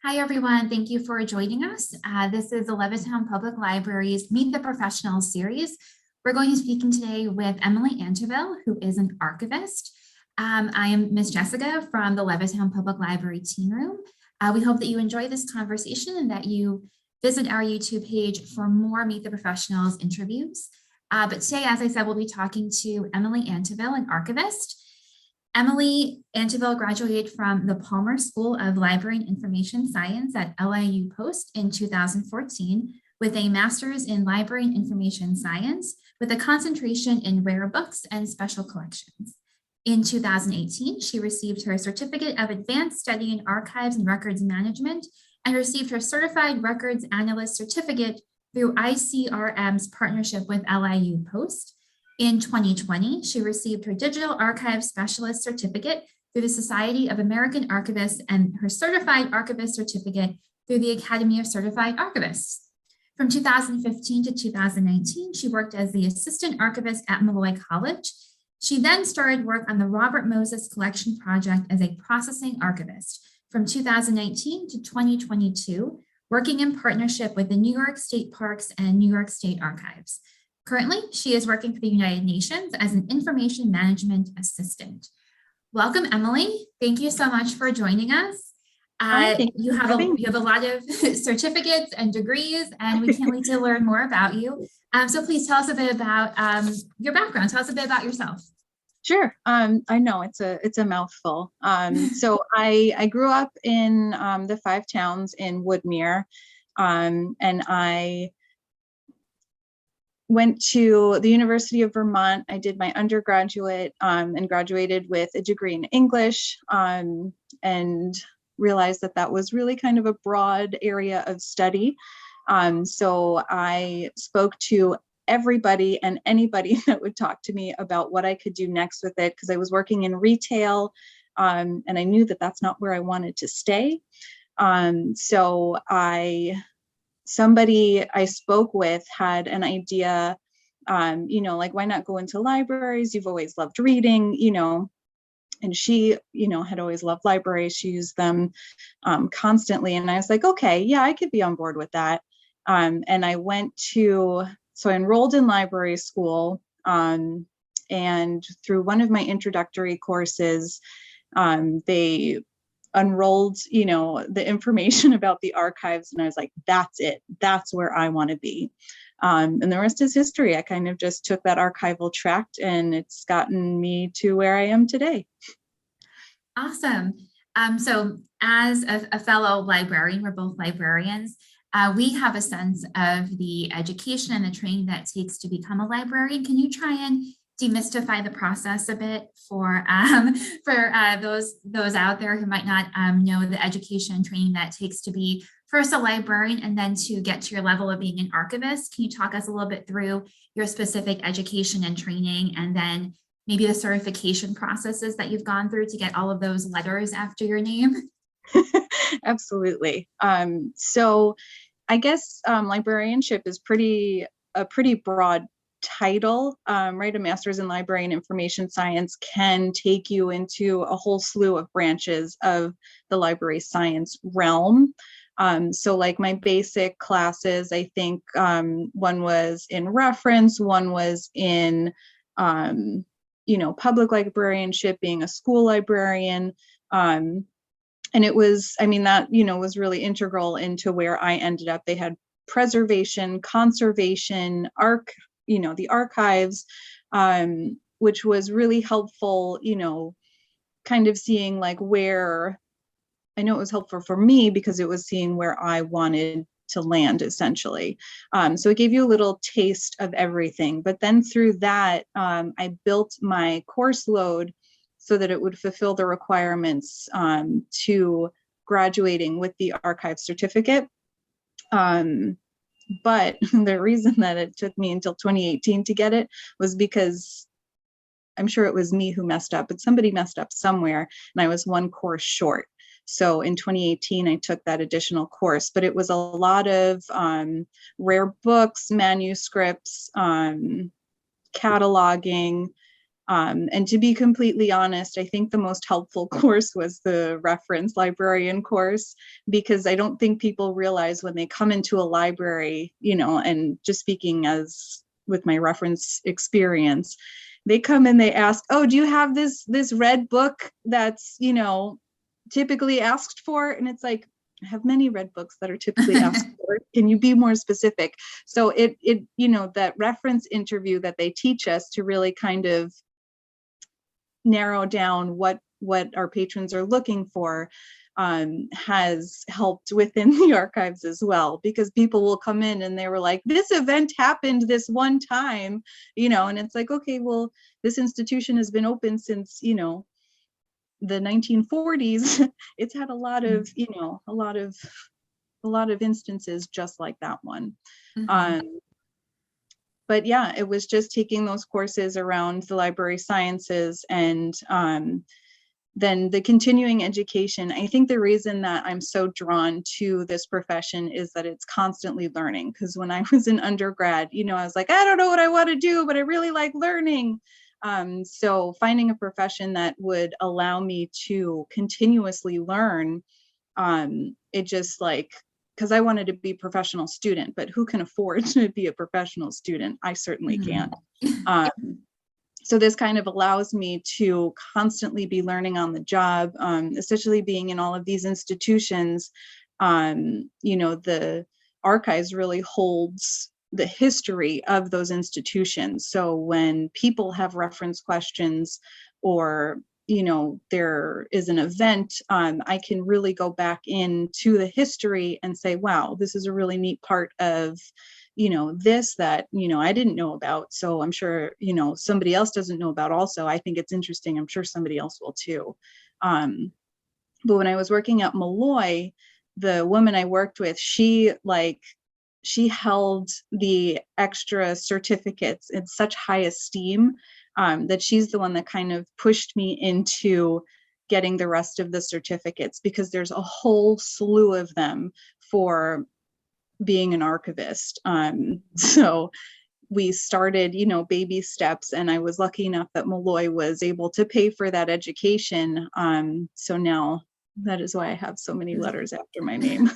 Hi, everyone. Thank you for joining us. This is the Levittown Public Library's Meet the Professionals series. We're going to be speaking today with Emily Antoville, who is an archivist. I am Miss Jessica from the Levittown Public Library Teen Room. We hope that you enjoy this conversation and that you visit our YouTube page for more Meet the Professionals interviews. But today, as I said, we'll be talking to Emily Antoville, an archivist. Emily Antoville graduated from the Palmer School of Library and Information Science at LIU Post in 2014 with a master's in Library and Information Science with a concentration in rare books and special collections. In 2018, she received her Certificate of Advanced Study in Archives and Records Management and received her Certified Records Analyst Certificate through ICRM's partnership with LIU Post. In 2020, she received her Digital Archive Specialist Certificate through the Society of American Archivists and her Certified Archivist Certificate through the Academy of Certified Archivists. From 2015 to 2019, she worked as the Assistant Archivist at Malloy College. She then started work on the Robert Moses Collection Project as a Processing Archivist from 2019 to 2022, working in partnership with the New York State Parks and New York State Archives. Currently, she is working for the United Nations as an information management assistant. Welcome, Emily. Thank you so much for joining us. You have a lot of certificates and degrees, and we can't wait to learn more about you. So please tell us a bit about your background. Tell us a bit about yourself. Sure. I know it's a mouthful. So I grew up in the Five Towns in Woodmere, and I went to the University of Vermont. I did my undergraduate and graduated with a degree in English, and realized that that was really kind of a broad area of study. So I spoke to everybody and anybody that would talk to me about what I could do next with it, because I was working in retail, and I knew that that's not where I wanted to stay. So somebody I spoke with had an idea, like, why not go into libraries? You've always loved reading, and she, had always loved libraries. She used them constantly. And I was like, okay, yeah, I could be on board with that. And I so I enrolled in library school, and through one of my introductory courses, they unrolled, the information about the archives. And I was like, that's it. That's where I want to be. And the rest is history. I kind of just took that archival track, and it's gotten me to where I am today. Awesome. So as a fellow librarian, we're both librarians, we have a sense of the education and the training that it takes to become a librarian. Can you try and demystify the process a bit for those out there who might not know the education and training that it takes to be first a librarian and then to get to your level of being an archivist? Can you talk us a little bit through your specific education and training, and then maybe the certification processes that you've gone through to get all of those letters after your name? Absolutely. So I guess librarianship is a pretty broad title, right? A master's in library and information science can take you into a whole slew of branches of the library science realm. So like my basic classes, I think one was in reference, one was in, public librarianship, being a school librarian. And it was, that, was really integral into where I ended up. They had preservation, conservation, the archives, which was really helpful, kind of seeing like where, I know it was helpful for me because it was seeing where I wanted to land, essentially. So it gave you a little taste of everything. But then through that, I built my course load so that it would fulfill the requirements to graduating with the archive certificate. But the reason that it took me until 2018 to get it was because I'm sure it was me who messed up, but somebody messed up somewhere, and I was one course short. So in 2018, I took that additional course, but it was a lot of rare books, manuscripts, cataloging, And to be completely honest, I think the most helpful course was the reference librarian course, because I don't think people realize when they come into a library, and just speaking as with my reference experience, they come and they ask, oh, do you have this red book that's, typically asked for? And it's like, I have many red books that are typically asked for. Can you be more specific? So it that reference interview that they teach us to really kind of narrow down what our patrons are looking for has helped within the archives as well, because people will come in and they were like, this event happened this one time, and it's like, okay, well, this institution has been open since, the 1940s. It's had a lot of, a lot of instances just like that one. But yeah, it was just taking those courses around the library sciences and then the continuing education. I think the reason that I'm so drawn to this profession is that it's constantly learning. Because when I was in undergrad, I was like, I don't know what I want to do, but I really like learning. So finding a profession that would allow me to continuously learn, it just because I wanted to be a professional student, but who can afford to be a professional student? I certainly can't. So this kind of allows me to constantly be learning on the job, especially being in all of these institutions. The archives really holds the history of those institutions. So when people have reference questions or there is an event, I can really go back into the history and say, wow, this is a really neat part of this that I didn't know about. So I'm sure somebody else doesn't know about also. I think it's interesting. I'm sure somebody else will too. But when I was working at Malloy, the woman I worked with, she held the extra certificates in such high esteem that she's the one that kind of pushed me into getting the rest of the certificates, because there's a whole slew of them for being an archivist. So we started, baby steps, and I was lucky enough that Malloy was able to pay for that education. So now that is why I have so many letters after my name.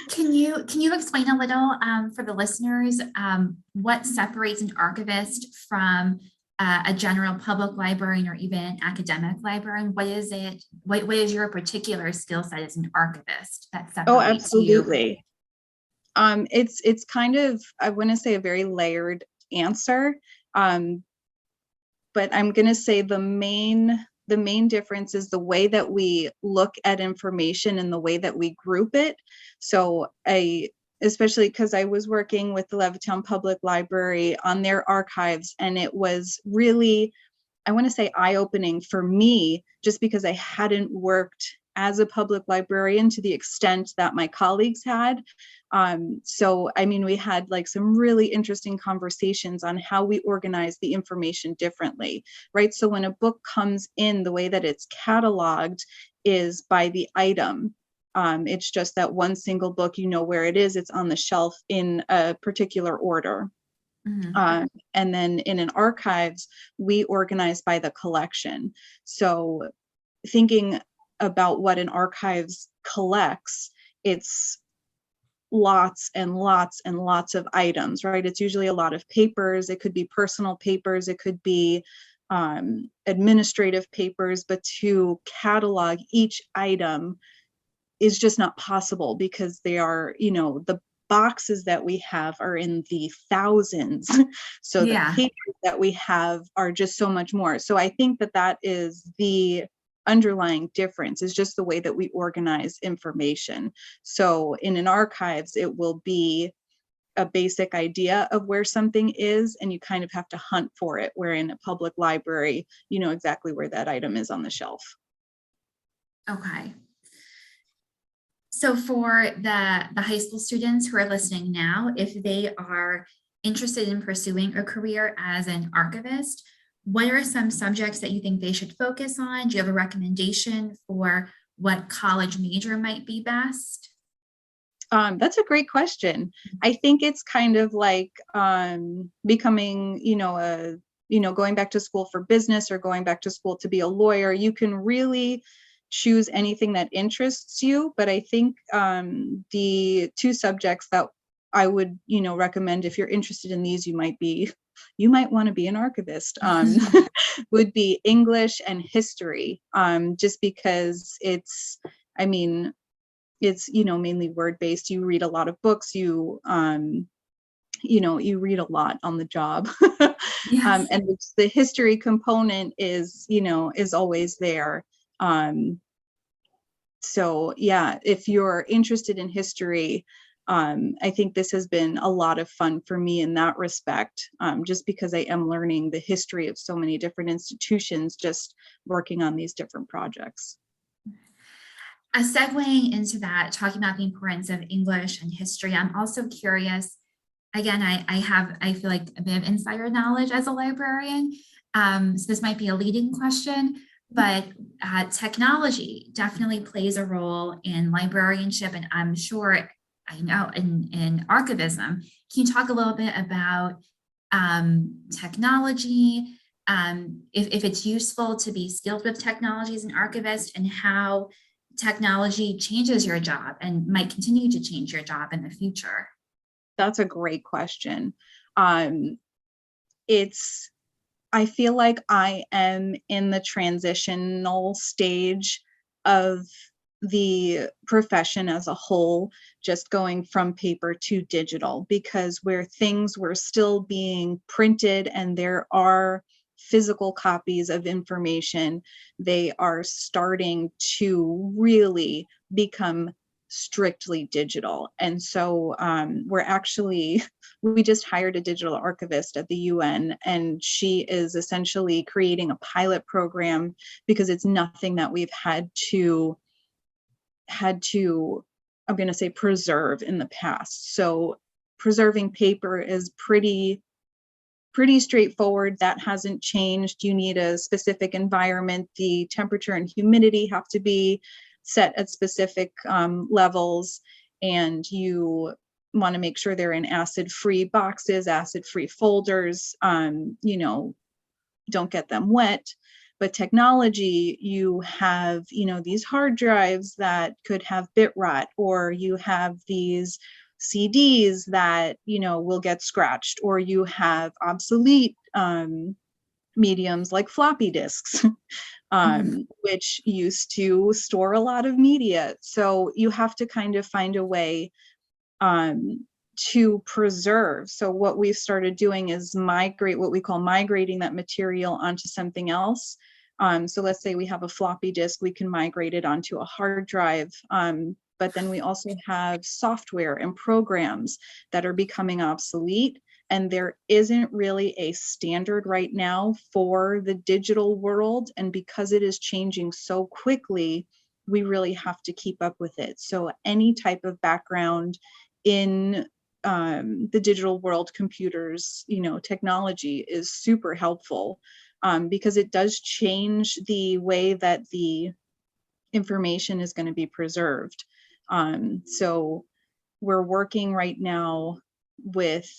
Can you explain a little for the listeners what separates an archivist from a general public librarian or even an academic librarian? What is it? What is your particular skill set as an archivist that separates you? Oh, absolutely. It's kind of, I want to say, a very layered answer, but I'm going to say the main difference is the way that we look at information and the way that we group it. So especially because I was working with the Levittown Public Library on their archives, and it was really, I want to say, eye-opening for me, just because I hadn't worked as a public librarian to the extent that my colleagues had. So, I mean, we had some really interesting conversations on how we organize the information differently, right? So when a book comes in, the way that it's cataloged is by the item. It's just that one single book, where it is, it's on the shelf in a particular order. And then in an archives, we organize by the collection. So thinking about what an archives collects, it's lots and lots and lots of items, right? It's usually a lot of papers. It could be personal papers. It could be administrative papers, but to catalog each item is just not possible, because they are, the boxes that we have are in the thousands. So the papers that we have are just so much more. So I think that is the underlying difference, is just the way that we organize information. So in an archives, it will be a basic idea of where something is, and you kind of have to hunt for it, where in a public library, you know exactly where that item is on the shelf. Okay. So for the high school students who are listening now, if they are interested in pursuing a career as an archivist, what are some subjects that you think they should focus on? Do you have a recommendation for what college major might be best? That's a great question. I think it's kind of like becoming, going back to school for business or going back to school to be a lawyer. You can really choose anything that interests you. But I think the two subjects that I would, recommend if you're interested in these, you might want to be an archivist, would be English and history, just because it's mainly word-based. You read a lot of books, you read a lot on the job. Yes. And the history component is always there. So yeah, if you're interested in history, I think this has been a lot of fun for me in that respect, just because I am learning the history of so many different institutions, just working on these different projects. Segueing into that, talking about the importance of English and history, I'm also curious. Again, I feel like a bit of insider knowledge as a librarian. So this might be a leading question, but technology definitely plays a role in librarianship, and I'm sure I know in archivism. Can you talk a little bit about technology, if it's useful to be skilled with technology as an archivist, and how technology changes your job and might continue to change your job in the future? That's a great question. I feel like I am in the transitional stage of the profession as a whole, just going from paper to digital, because where things were still being printed and there are physical copies of information, they are starting to really become strictly digital. And so we just hired a digital archivist at the UN, and she is essentially creating a pilot program, because it's nothing that we've had to I'm going to say preserve in the past. So preserving paper is pretty straightforward. That hasn't changed. You need a specific environment. The temperature and humidity have to be set at specific levels, and you want to make sure they're in acid-free boxes, acid-free folders, don't get them wet. But technology, you have, these hard drives that could have bit rot, or you have these CDs that, will get scratched, or you have obsolete mediums like floppy disks, which used to store a lot of media. So you have to kind of find a way to preserve. So what we've started doing is migrating that material onto something else. So let's say we have a floppy disk, we can migrate it onto a hard drive. But then we also have software and programs that are becoming obsolete. And there isn't really a standard right now for the digital world. And because it is changing so quickly, we really have to keep up with it. So any type of background in the digital world, computers, technology is super helpful, because it does change the way that the information is going to be preserved. So we're working right now with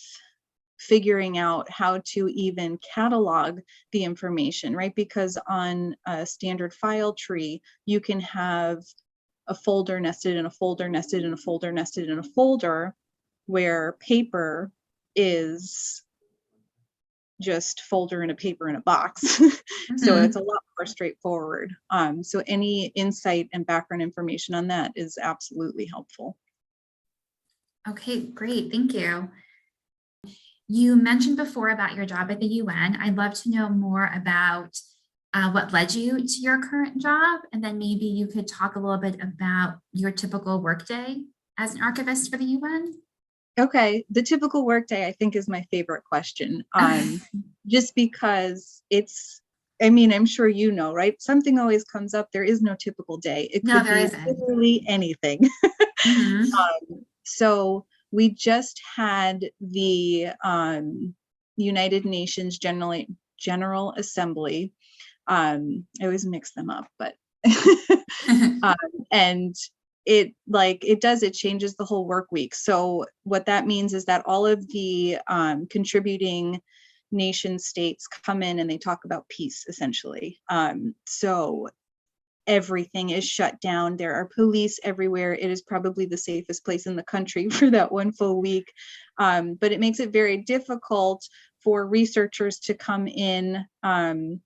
figuring out how to even catalog the information, right? Because on a standard file tree, you can have a folder nested in a folder, nested in a folder, nested in a folder, where paper is just folder and a paper in a box. So it's a lot more straightforward. So any insight and background information on that is absolutely helpful. Okay, great. Thank you. You mentioned before about your job at the UN. I'd love to know more about what led you to your current job, and then maybe you could talk a little bit about your typical workday as an archivist for the UN. Okay, the typical workday, I think, is my favorite question, just because I'm sure you know, right? Something always comes up. There is no typical day. It could be literally anything. So we just had the United Nations General Assembly. I always mix them up, but and it changes the whole work week. So what that means is that all of the contributing nation states come in and they talk about peace, essentially. So everything is shut down. There are police everywhere. It is probably the safest place in the country for that one full week. But it makes it very difficult for researchers to come in, and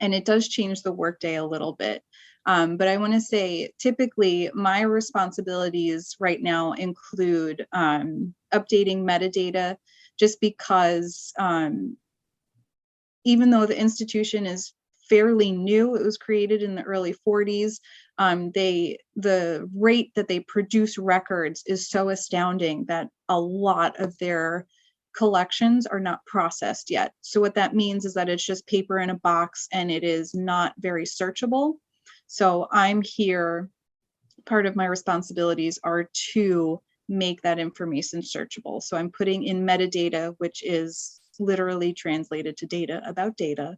it does change the workday a little bit. But I want to say, typically, my responsibilities right now include updating metadata, just because even though the institution is fairly new, it was created in the early 40s, the rate that they produce records is so astounding that a lot of their collections are not processed yet. So what that means is that it's just paper in a box and it is not very searchable. So I'm here, part of my responsibilities are to make that information searchable. So I'm putting in metadata, which is literally translated to data about data,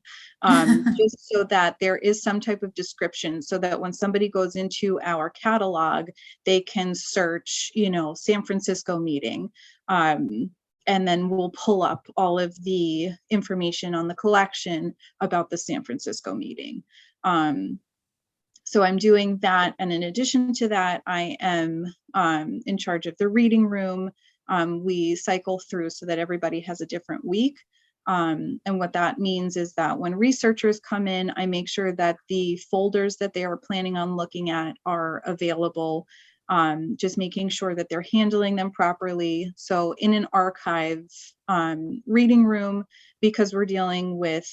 just so that there is some type of description, so that when somebody goes into our catalog, they can search, San Francisco meeting, and then we'll pull up all of the information on the collection about the San Francisco meeting. So I'm doing that. And in addition to that, I am in charge of the reading room. We cycle through so that everybody has a different week. And what that means is that when researchers come in, I make sure that the folders that they are planning on looking at are available, just making sure that they're handling them properly. So in an archive reading room, because we're dealing with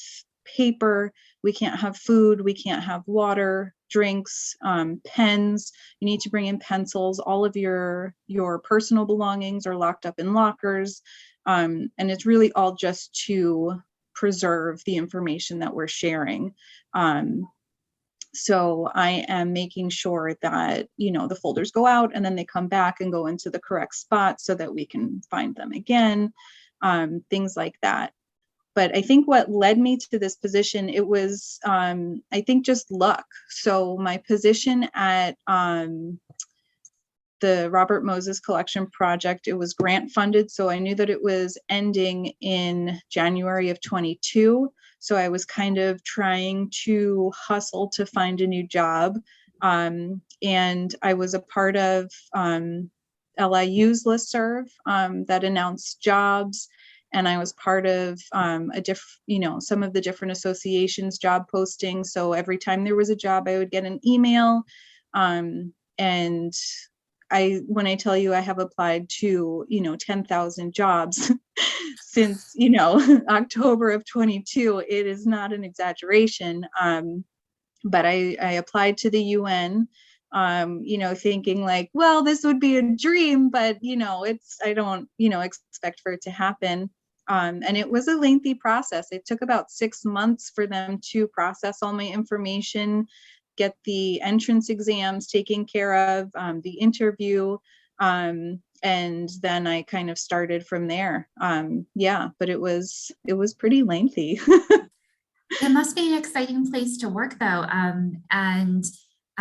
paper, we can't have food, we can't have water, drinks, pens. You need to bring in pencils. All of your personal belongings are locked up in lockers. And it's really all just to preserve the information that we're sharing. So I am making sure that, the folders go out and then they come back and go into the correct spot so that we can find them again, things like that. But I think what led me to this position, it was, I think, just luck. So my position at the Robert Moses Collection Project, it was grant funded. So I knew that it was ending in January of 22. So I was kind of trying to hustle to find a new job. And I was a part of LIU's listserv that announced jobs. And I was part of some of the different associations' job postings. So every time there was a job, I would get an email. And when I tell you I have applied to, 10,000 jobs since, October of 22, it is not an exaggeration. But I applied to the UN, thinking like, well, this would be a dream, but, I don't, expect for it to happen. And it was a lengthy process. It took about 6 months for them to process all my information, get the entrance exams taken care of, the interview, and then I kind of started from there. But it was pretty lengthy. It must be an exciting place to work, though. And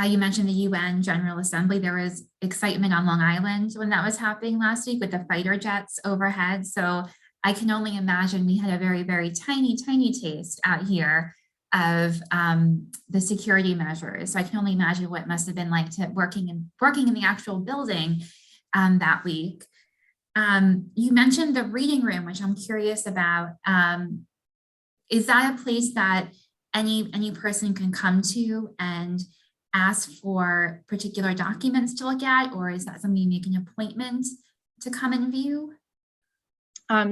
you mentioned the UN General Assembly. There was excitement on Long Island when that was happening last week with the fighter jets overhead. So I can only imagine we had a very, very tiny taste out here of the security measures. So I can only imagine what it must have been like to working in the actual building that week. You mentioned the reading room, which I'm curious about. Is that a place that any person can come to and ask for particular documents to look at, or is that something you make an appointment to come and view?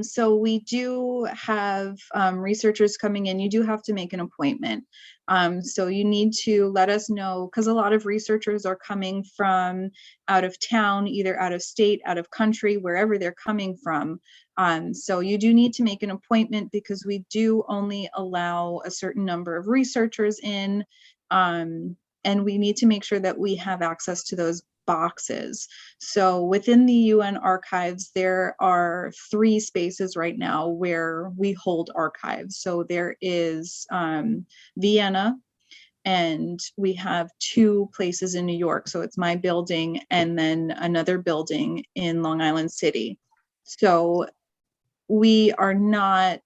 So we do have researchers coming in. You do have to make an appointment. So you need to let us know, because a lot of researchers are coming from out of town, either out of state, out of country, wherever they're coming from. So you do need to make an appointment, because we do only allow a certain number of researchers in, and we need to make sure that we have access to those boxes. So within the UN archives, there are 3 spaces right now where we hold archives. So there is Vienna, and we have 2 places in New York. So it's my building and then another building in Long Island City. So we are not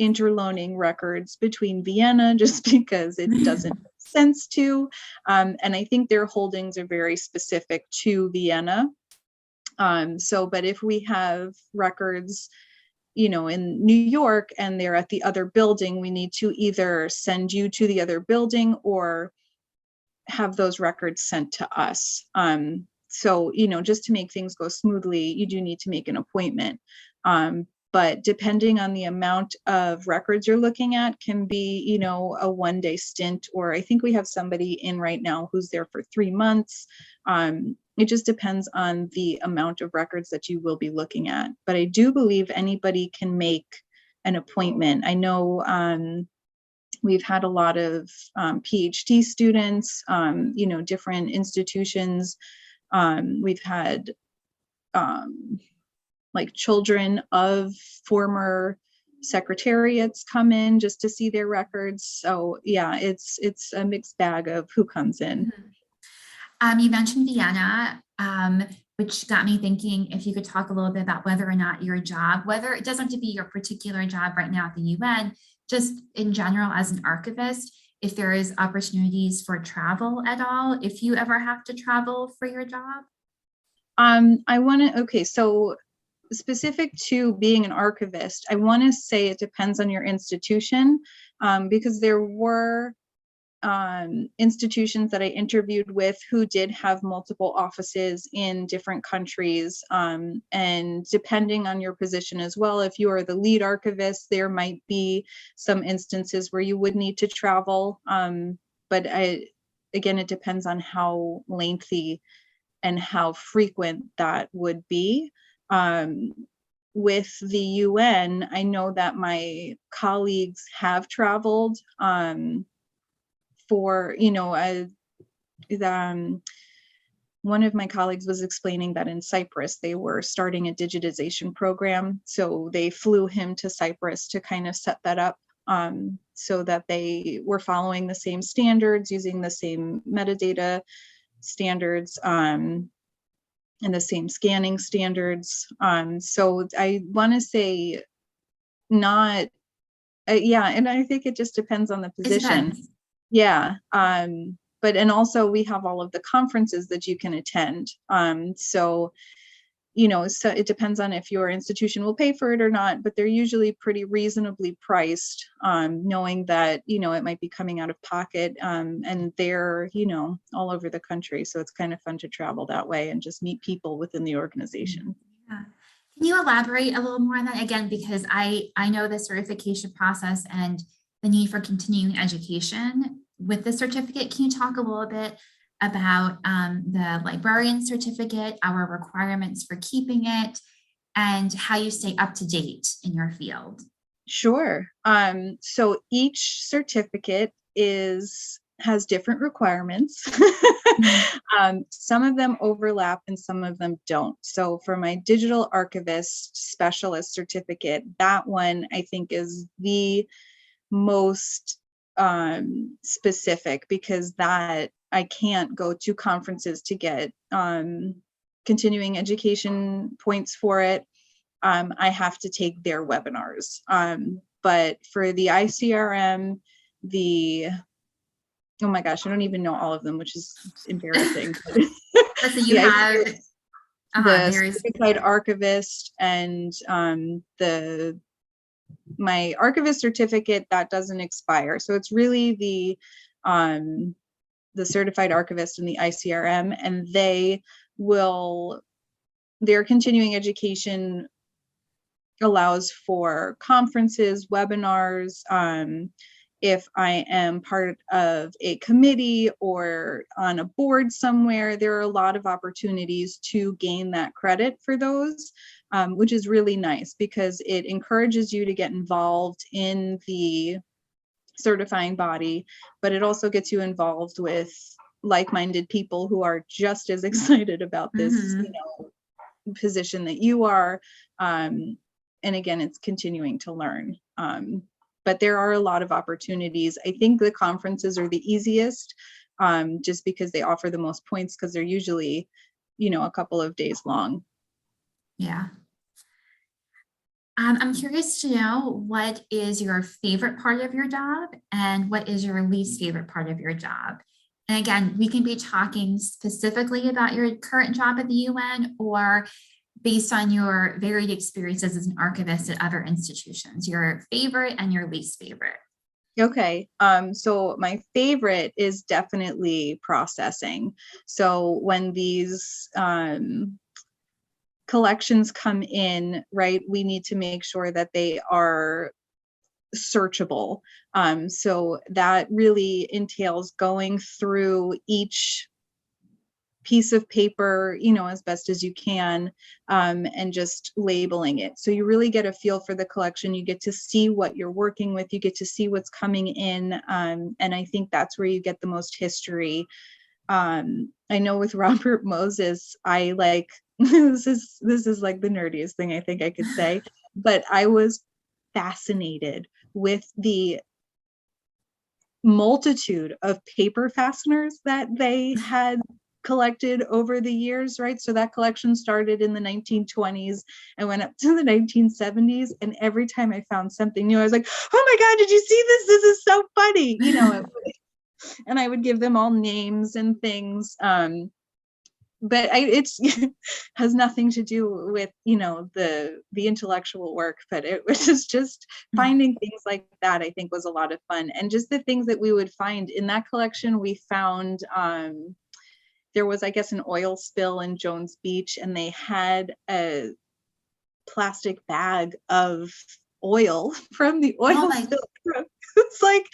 interloaning records between Vienna just because it doesn't make sense to. And I think their holdings are very specific to Vienna. But if we have records, in New York and they're at the other building, we need to either send you to the other building or have those records sent to us. Just to make things go smoothly, you do need to make an appointment. But depending on the amount of records you're looking at can be, a one-day stint, or I think we have somebody in right now who's there for 3 months. It just depends on the amount of records that you will be looking at. But I do believe anybody can make an appointment. I know we've had a lot of PhD students, different institutions. We've had like children of former secretariats come in just to see their records. So yeah, it's a mixed bag of who comes in. You mentioned Vienna, which got me thinking if you could talk a little bit about whether or not your job, whether it doesn't have to be your particular job right now at the UN, just in general as an archivist, if there is opportunities for travel at all, if you ever have to travel for your job? So specific to being an archivist, I want to say it depends on your institution, because there were institutions that I interviewed with who did have multiple offices in different countries. And depending on your position as well, if you are the lead archivist, there might be some instances where you would need to travel. But again, it depends on how lengthy and how frequent that would be. With the UN, I know that my colleagues have traveled for, one of my colleagues was explaining that in Cyprus, they were starting a digitization program. So they flew him to Cyprus to kind of set that up, so that they were following the same standards, using the same metadata standards, and the same scanning standards. So I want to say not, and I think it just depends on the position. Yeah. And also we have all of the conferences that you can attend. So it depends on if your institution will pay for it or not, but they're usually pretty reasonably priced, knowing that, it might be coming out of pocket, and they're, all over the country. So it's kind of fun to travel that way and just meet people within the organization. Yeah. Can you elaborate a little more on that again? Because I know the certification process and the need for continuing education with the certificate. Can you talk a little bit about the librarian certificate, our requirements for keeping it, and how you stay up to date in your field? Sure. So each certificate has different requirements. Some of them overlap and some of them don't. So for my digital archivist specialist certificate, that one I think is the most specific, because that I can't go to conferences to get continuing education points for it. I have to take their webinars. But for the ICRM, oh my gosh, I don't even know all of them, which is embarrassing. So you have the certified archivist and my archivist certificate that doesn't expire. So it's really the certified archivist and the ICRM, and their continuing education allows for conferences, webinars. If I am part of a committee or on a board somewhere, there are a lot of opportunities to gain that credit for those, which is really nice because it encourages you to get involved in the certifying body, but it also gets you involved with like-minded people who are just as excited about this position that you are. And again, it's continuing to learn. But there are a lot of opportunities. I think the conferences are the easiest, just because they offer the most points, because they're usually, a couple of days long. Yeah. I'm curious to know, what is your favorite part of your job and what is your least favorite part of your job? And again, we can be talking specifically about your current job at the UN or based on your varied experiences as an archivist at other institutions, your favorite and your least favorite. Okay, so my favorite is definitely processing. So when these collections come in, right, we need to make sure that they are searchable. So that really entails going through each piece of paper, as best as you can, and just labeling it. So you really get a feel for the collection. You get to see what you're working with. You get to see what's coming in. And I think that's where you get the most history. I know with Robert Moses, I like, this is like the nerdiest thing I think I could say, but I was fascinated with the multitude of paper fasteners that they had collected over the years, right? So that collection started in the 1920s and went up to the 1970s. And every time I found something new, I was like, oh my God, did you see this? This is so funny, and I would give them all names and things. But it's has nothing to do with, the intellectual work, but it was just finding things like that, I think was a lot of fun. And just the things that we would find in that collection, we found, there was, I guess, an oil spill in Jones Beach, and they had a plastic bag of oil from the oil spill. It's like,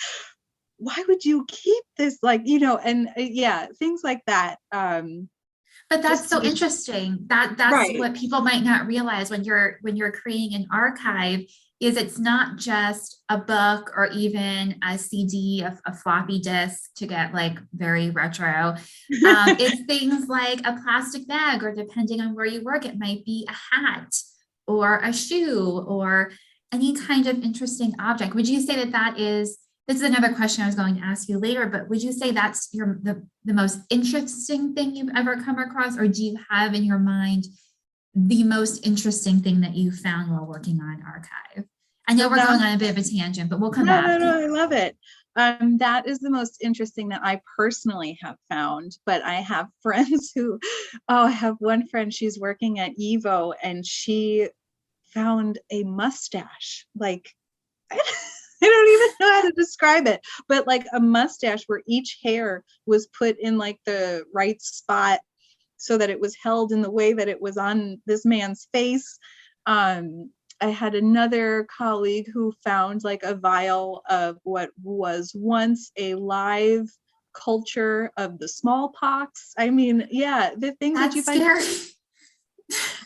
why would you keep this? Like, and yeah, things like that. But that's so interesting. That's right. What people might not realize when you're creating an archive is it's not just a book or even a CD, a floppy disk to get like very retro. It's things like a plastic bag, or depending on where you work, it might be a hat or a shoe or any kind of interesting object. Would you say that is, this is another question I was going to ask you later, but would you say that's the most interesting thing you've ever come across, or do you have in your mind the most interesting thing that you found while working on archive? I know we're going on a bit of a tangent, but we'll come back. No, I love it. That is the most interesting that I personally have found, but I have friends who, I have one friend, she's working at Evo, and she found a mustache, like, I don't even know how to describe it, but like a mustache where each hair was put in like the right spot so that it was held in the way that it was on this man's face. I had another colleague who found like a vial of what was once a live culture of the smallpox. I mean, yeah, the things that you find.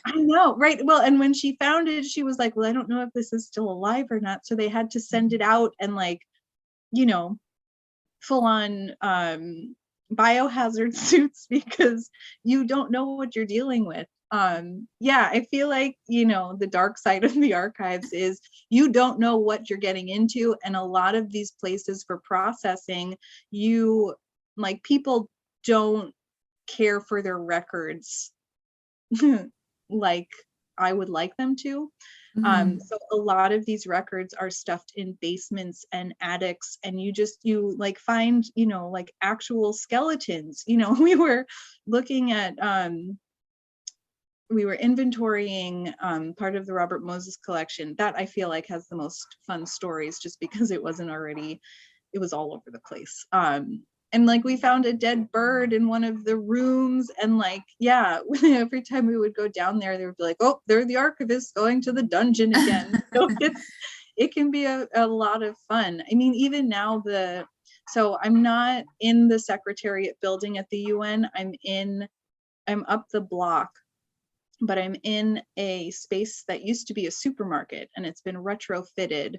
I know, right? Well, and when she found it, she was like, well, I don't know if this is still alive or not. So they had to send it out and like, full on biohazard suits, because you don't know what you're dealing with. Yeah, I feel like, the dark side of the archives is you don't know what you're getting into. And a lot of these places for processing, people don't care for their records like I would like them to. So a lot of these records are stuffed in basements and attics, and you like find, like actual skeletons. We were looking at, we were inventorying part of the Robert Moses collection that I feel like has the most fun stories, just because it was all over the place. And like we found a dead bird in one of the rooms, and like, yeah, every time we would go down there, they would be like, oh, they're the archivists going to the dungeon again. So it can be a lot of fun. I mean, even now so I'm not in the Secretariat building at the UN. I'm up the block, but I'm in a space that used to be a supermarket, and it's been retrofitted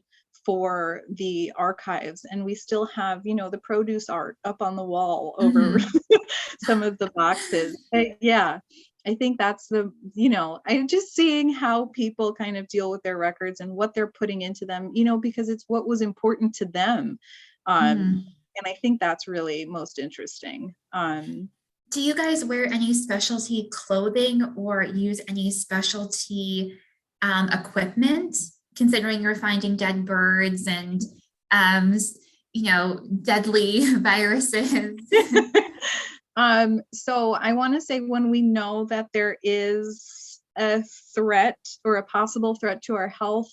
for the archives, and we still have, the produce art up on the wall over some of the boxes. Yeah, I think that's I'm just seeing how people kind of deal with their records and what they're putting into them, because it's what was important to them. And I think that's really most interesting. Do you guys wear any specialty clothing or use any specialty equipment, considering you're finding dead birds and, deadly viruses? So I want to say when we know that there is a threat or a possible threat to our health,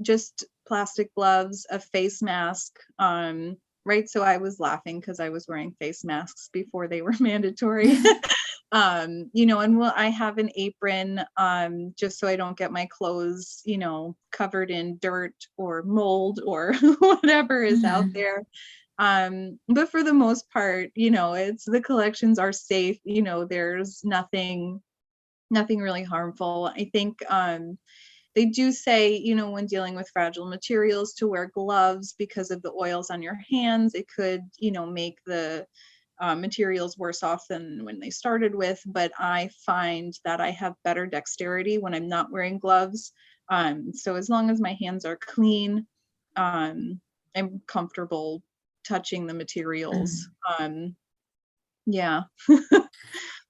just plastic gloves, a face mask, right? So I was laughing because I was wearing face masks before they were mandatory. And I have an apron, just so I don't get my clothes, covered in dirt or mold or whatever is out there. But for the most part, it's the collections are safe, there's nothing really harmful. I think, they do say, when dealing with fragile materials to wear gloves because of the oils on your hands. It could, make the materials worse off than when they started with, but I find that I have better dexterity when I'm not wearing gloves. So as long as my hands are clean, I'm comfortable touching the materials. Yeah.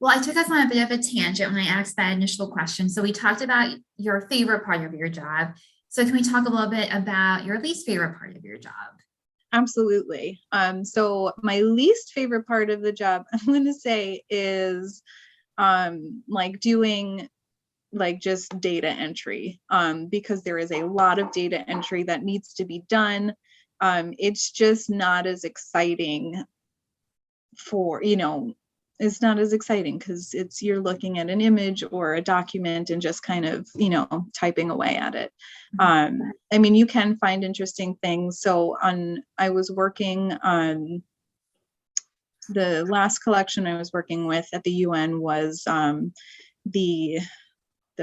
Well, I took us on a bit of a tangent when I asked that initial question. So we talked about your favorite part of your job. So can we talk a little bit about your least favorite part of your job? Absolutely. So my least favorite part of the job, I'm going to say, is doing just data entry, because there is a lot of data entry that needs to be done. It's just not as exciting it's not as exciting because you're looking at an image or a document and just kind of, typing away at it. You can find interesting things. So I was working on the last collection I was working with at the UN was the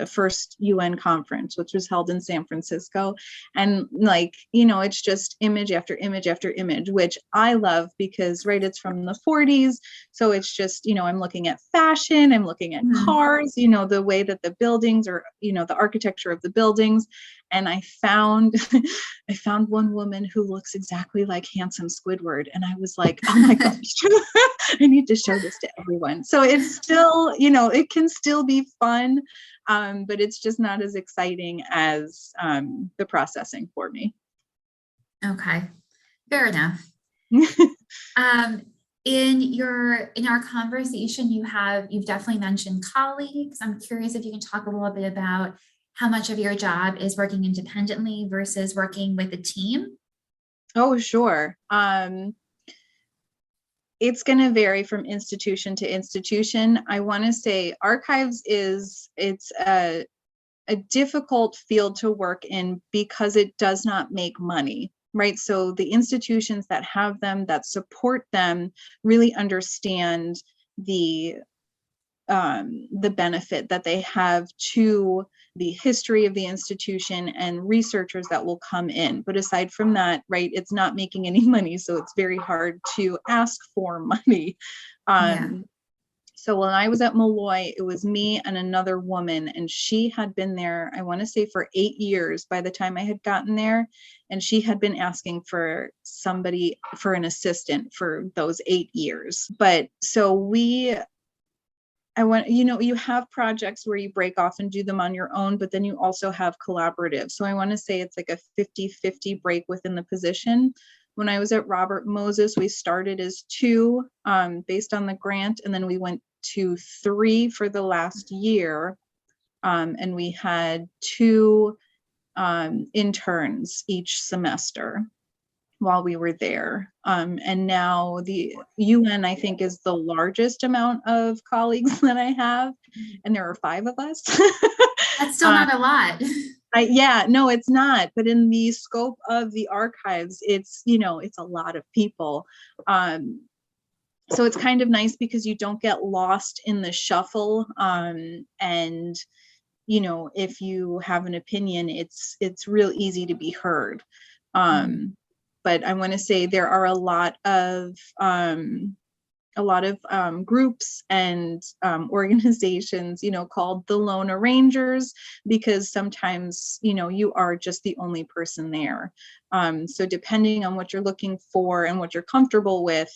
first UN conference, which was held in San Francisco. And it's just image after image after image, which I love because, right, it's from the 40s. So it's just, I'm looking at fashion, I'm looking at cars, the way that the buildings are, the architecture of the buildings. And I found one woman who looks exactly like handsome Squidward. And I was like, oh my gosh, I need to show this to everyone. So it's still, it can still be fun. But it's just not as exciting as the processing for me. Okay, fair enough. In our conversation, you've definitely mentioned colleagues. I'm curious if you can talk a little bit about how much of your job is working independently versus working with a team. Oh, sure. It's going to vary from institution to institution. I want to say archives it's a difficult field to work in because it does not make money, right? So the institutions that have them, that support them, really understand the benefit that they have to the history of the institution and researchers that will come in. But aside from that, right, it's not making any money. So it's very hard to ask for money. So when I was at Malloy, it was me and another woman, and she had been there, I want to say, for 8 years by the time I had gotten there. And she had been asking for an assistant for those 8 years. But so you have projects where you break off and do them on your own, but then you also have collaborative. So I want to say it's like a 50-50 break within the position. When I was at Robert Moses, we started as 2 based on the grant, and then we went to 3 for the last year. And we had 2 interns each semester while we were there. And now the UN, I think, is the largest amount of colleagues that I have. And there are 5 of us. That's still not a lot. No, it's not. But in the scope of the archives, it's a lot of people. So it's kind of nice because you don't get lost in the shuffle. And if you have an opinion, it's real easy to be heard. But I want to say there are a lot of a lot of groups and organizations, called the lone arrangers, because sometimes, you are just the only person there. So depending on what you're looking for and what you're comfortable with,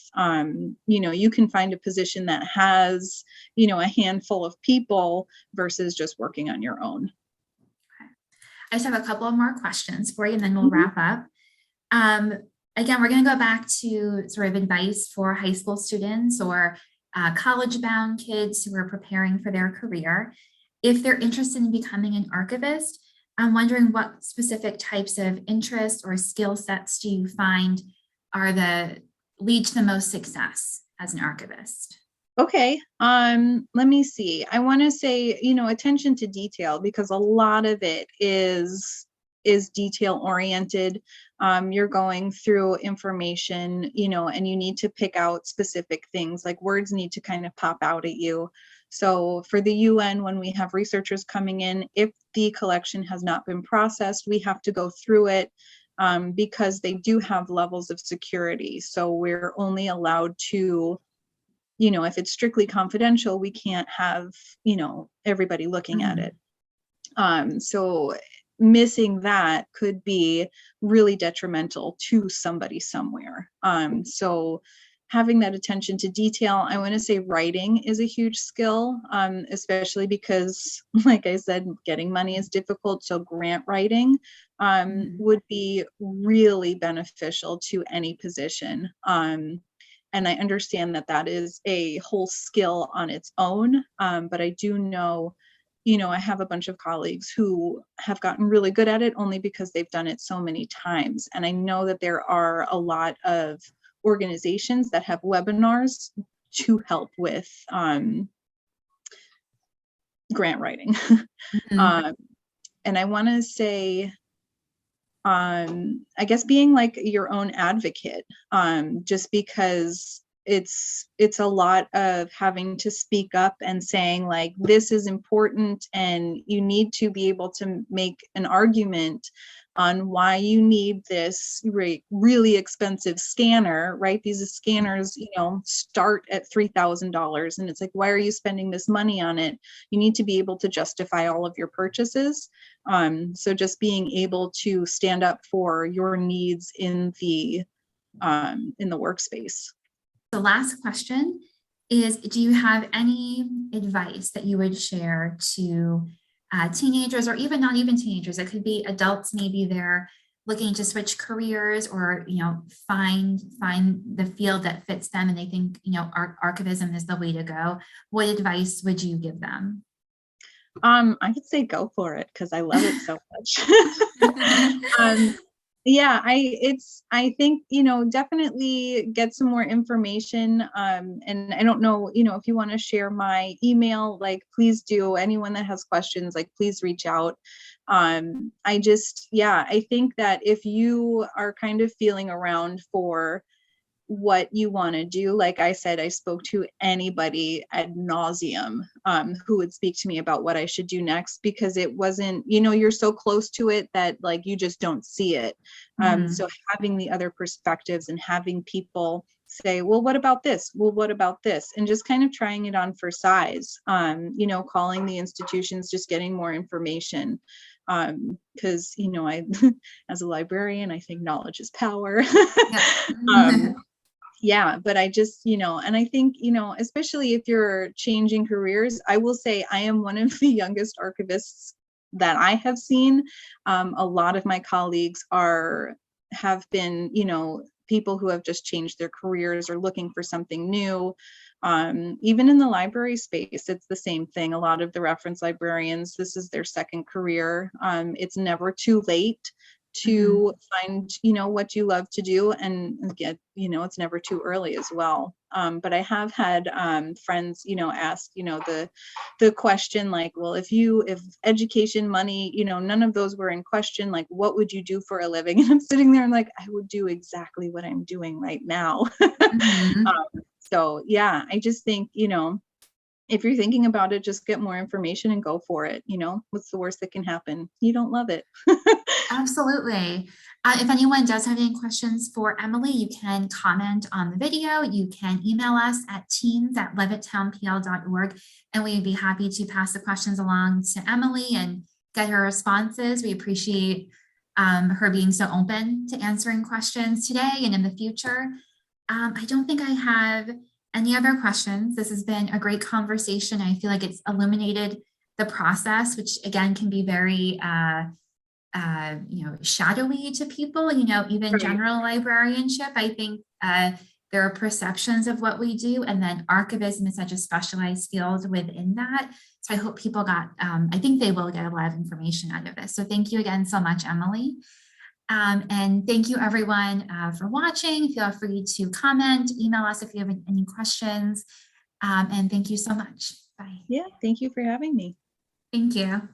you can find a position that has, a handful of people versus just working on your own. I just have a couple of more questions for you, and then we'll wrap up. Again, we're going to go back to sort of advice for high school students or college-bound kids who are preparing for their career. If they're interested in becoming an archivist, I'm wondering what specific types of interests or skill sets do you find lead to the most success as an archivist? Okay, let me see. I want to say, attention to detail, because a lot of it is detail oriented. You're going through information, and you need to pick out specific things, like words need to kind of pop out at you. So for the UN, when we have researchers coming in, if the collection has not been processed, we have to go through it because they do have levels of security. So we're only allowed to, if it's strictly confidential, we can't have, everybody looking at it. So missing that could be really detrimental to somebody somewhere. So having that attention to detail, I want to say writing is a huge skill, especially because, like I said, getting money is difficult. So grant writing would be really beneficial to any position. And I understand that is a whole skill on its own. But I do know, I have a bunch of colleagues who have gotten really good at it only because they've done it so many times. And I know that there are a lot of organizations that have webinars to help with grant writing. And I want to say, I guess being like your own advocate, just because it's a lot of having to speak up and saying like, this is important, and you need to be able to make an argument on why you need this really expensive scanner, right? These scanners, start at $3,000, and it's like, why are you spending this money on it? You need to be able to justify all of your purchases. So just being able to stand up for your needs in the workspace. The last question is, do you have any advice that you would share to teenagers, or even not even teenagers? It could be adults, maybe they're looking to switch careers, or find the field that fits them, and they think archivism is the way to go. What advice would you give them? I could say go for it, because I love it so much. Yeah, I think, definitely get some more information. And I don't know, if you want to share my email, like, please do. Anyone that has questions, like, please reach out. I think that if you are kind of feeling around for what you want to do, like I said, I spoke to anybody ad nauseum who would speak to me about what I should do next, because it wasn't, you're so close to it that like you just don't see it. So having the other perspectives and having people say, well, what about this? Well, what about this? And just kind of trying it on for size, calling the institutions, just getting more information. Because, I, as a librarian, I think knowledge is power. Yeah, but I just, and I think, especially if you're changing careers, I will say I am one of the youngest archivists that I have seen. A lot of my colleagues have been, people who have just changed their careers or looking for something new. Even in the library space, it's the same thing. A lot of the reference librarians, this is their second career. It's never too late to find, what you love to do, and get, it's never too early as well. But I have had friends, ask, the question, like, well, if education, money, none of those were in question, like, what would you do for a living? And I'm sitting there and like, I would do exactly what I'm doing right now. So yeah, I just think, if you're thinking about it, just get more information and go for it. What's the worst that can happen? You don't love it. Absolutely. If anyone does have any questions for Emily, you can comment on the video. You can email us at teams@levittownpl.org, and we'd be happy to pass the questions along to Emily and get her responses. We appreciate her being so open to answering questions today and in the future. I don't think I have any other questions. This has been a great conversation. I feel like it's illuminated the process, which again can be very shadowy to people, even Right. general librarianship. I think there are perceptions of what we do, and then archivism is such a specialized field within that. So I hope people I think they will get a lot of information out of this. So thank you again so much, Emily. And thank you everyone for watching. Feel free to comment, email us if you have any questions. And thank you so much. Bye. Yeah, thank you for having me. Thank you.